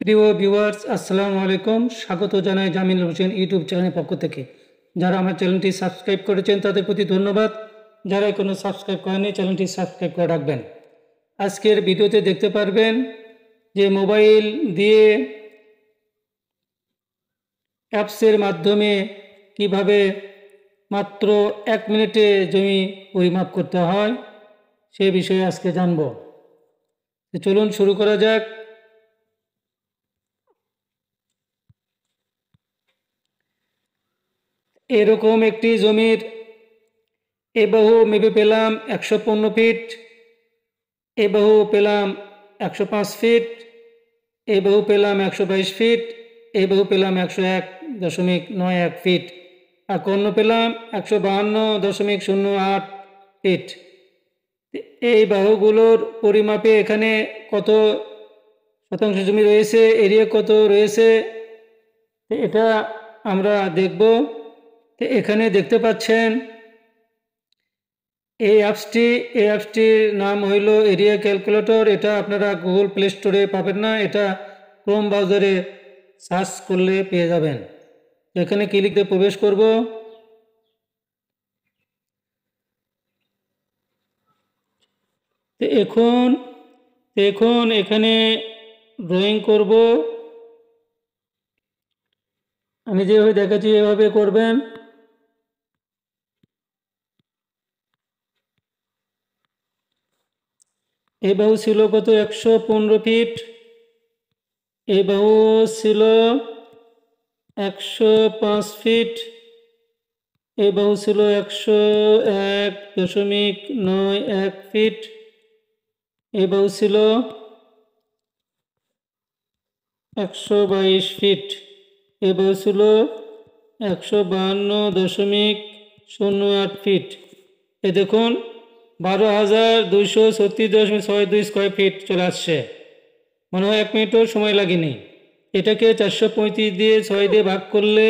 প্রিয় ভিউয়ার্স, আসসালামু আলাইকুম। স্বাগত জানাই জামিল হোসেন ইউটিউব চ্যানেলের পক্ষ থেকে। যারা আমার চ্যানেলটি সাবস্ক্রাইব করেছেন তাদের প্রতি ধন্যবাদ। যারা এখনো সাবস্ক্রাইব করেনি চ্যানেলটি সাবস্ক্রাইব করে রাখবেন। আজকের ভিডিওতে দেখতে পারবেন যে মোবাইল দিয়ে অ্যাপসের মাধ্যমে কিভাবে মাত্র 1 মিনিটে জমি পরিমাপ করতে হয় সে বিষয়ে আজকে জানব। চলুন শুরু করা যাক। এরকম একটি জমির এ বাহু মেপে পেলাম 115 ফিট, এ বাহু পেলাম 105 ফিট, এ বাহু পেলাম 122 ফিট, এ বাহু পেলাম 101.91 ফিট, আর কর্ণ পেলাম 152.08 ফিট। এই বাহুগুলোর পরিমাপে এখানে কত শতাংশ জমি রয়েছে, এরিয়া কত রয়েছে, এটা আমরা দেখব। এখানে দেখতে পাচ্ছেন এই অ্যাপসটির নাম হইল এরিয়া ক্যালকুলেটর। এটা আপনারা গুগল প্লে স্টোরে পাবেন না, এটা ক্রোম ব্রাউজারে সার্চ করলে পেয়ে যাবেন। এখানে ক্লিক দিয়ে প্রবেশ করব। এখন এখানে ড্রয়িং করব। আমি যেভাবে দেখাচ্ছি এভাবে করবেন। এই বাহু ছিল কত? 115 ফিট। এই বাহু ছিল 105 ফিট। এই বাহু ছিল 101.91 ফিট। এই বাহু ছিল 122 ফিট। এই বাহু ছিল 152.08 ফিট। এ দেখুন 12,236.62 স্কোয়ার ফিট চলে আসছে। মনে হয় 1 মিনিটও সময় লাগেনি। এটাকে 435 দিয়ে 6 দিয়ে ভাগ করলে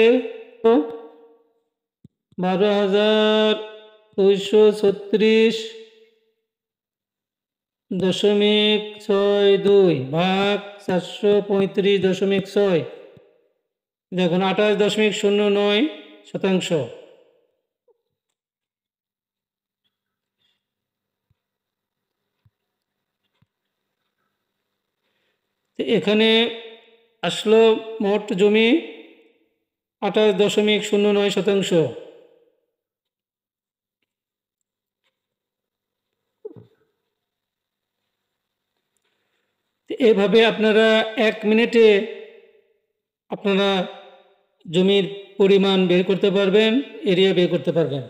12,236.62 ভাগ 435.6, দেখুন 28.09 শতাংশ। এখানে আসলো মোট জমি 28.09 শতাংশ। এভাবে আপনারা 1 মিনিটে আপনারা জমির পরিমাণ বের করতে পারবেন, এরিয়া বের করতে পারবেন।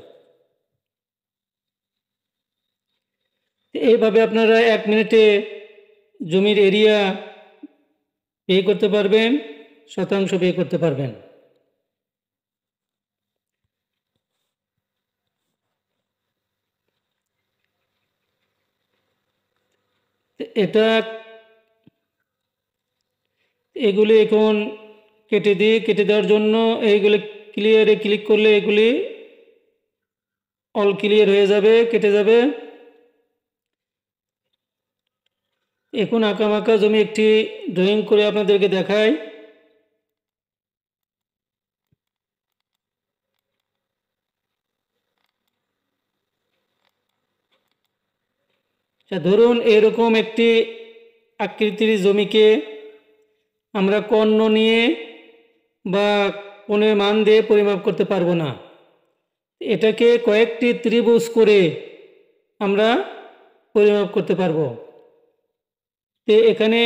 এইভাবে আপনারা 1 মিনিটে জমির এরিয়া বের করতে পারবেন, শতাংশ বের করতে পারবেন। এগুলি এখন কেটে দেওয়ার জন্য এইগুলি ক্লিয়ারে ক্লিক করলে এগুলি অল ক্লিয়ার হয়ে যাবে, কেটে যাবে। এখন আঁকামাঁকা জমি একটি ড্রয়িং করে আপনাদেরকে দেখাই। ধরুন এরকম একটি আকৃতির জমিকে আমরা কর্ণ নিয়ে বা কোণের মান দিয়ে পরিমাপ করতে পারবো না। এটাকে কয়েকটি ত্রিভুজ করে আমরা পরিমাপ করতে পারবো। এখানে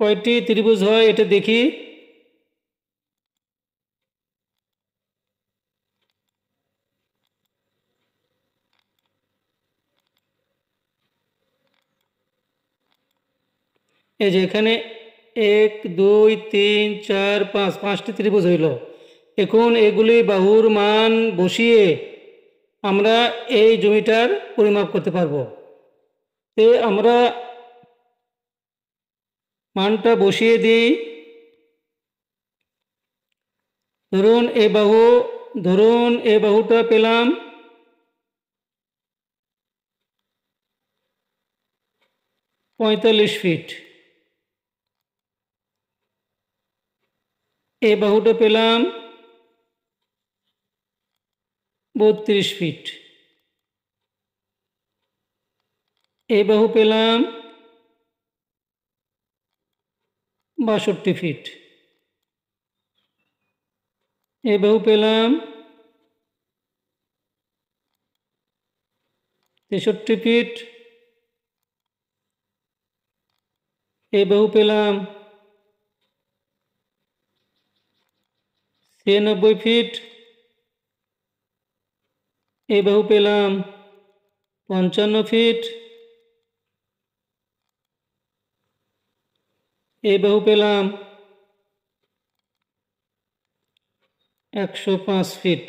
কয়টি ত্রিভুজ হয় এটা দেখি। এই যে এখানে 1 2 3 4 5 5টি ত্রিভুজ হইল। এখন এগুলি বাহুর মান বসিয়ে আমরা এই জমিটার পরিমাপ করতে পারবো। আমরা মানটা বসিয়ে দিই। ধরুন এই বাহুটা পেলাম 45 ফিট। এই বাহুটা পেলাম 32 ফিট, এই বাহু পেলাম 62 ফিট, এই বাহু পেলাম 63 ফিট, এই বাহু পেলাম 96 ফিট, এই বাহু পেলাম 55 ফিট, এই বাহু পেলাম 105 ফিট,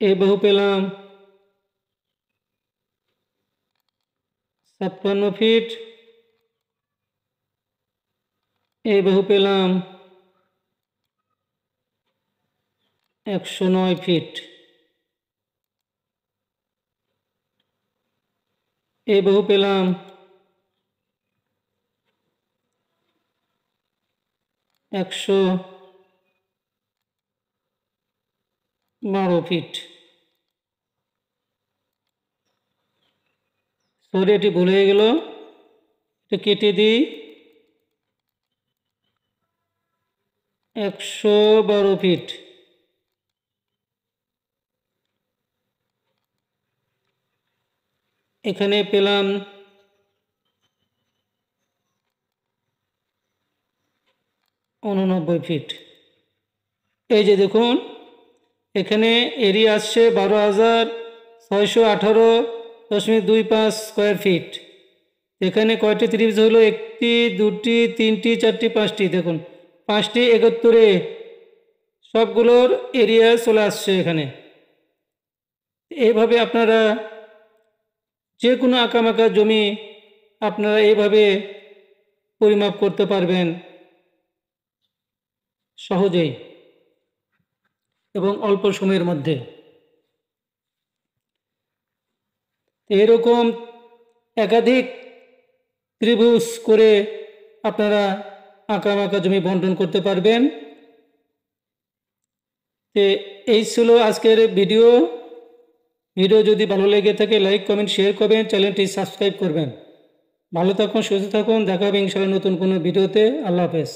এই বাহু পেলাম 56 ফিট, এই বাহু পেলাম 109 ফিট, এই বাহু পেলাম 112 ফিট। সরি, এটি ভুল হয়ে গেল, এটা কেটে দিই। 112 ফিট, এখানে পেলাম 89 ফিট। এই যে দেখুন, এখানে এরিয়া আসছে 12,618.25 স্কোয়ার ফিট। এখানে কয়টি ত্রিভুজ হলো? একটি, দুটি, তিনটি, চারটি, পাঁচটি। দেখুন 5টি 71-এ সবগুলোর এরিয়া চলে আসছে এখানে। এইভাবে আপনারা যে কোনো আঁকামাকা জমি আপনারা এইভাবে পরিমাপ করতে পারবেন সহজেই এবং অল্প সময়ের মধ্যে। এরকম একাধিক ত্রিভুজ করে আপনারা আঁকাবাঁকা জমি বন্টন করতে পারবেন। এই ছিল আজকের ভিডিও। যদি ভালো লেগে থাকে লাইক, কমেন্ট, শেয়ার করবেন, চ্যানেলটি সাবস্ক্রাইব করবেন। ভালো থাকুন, সুস্থ থাকুন, দেখা হবে ইনশাআল্লাহ নতুন কোনো ভিডিওতে। আল্লাহ হাফেজ।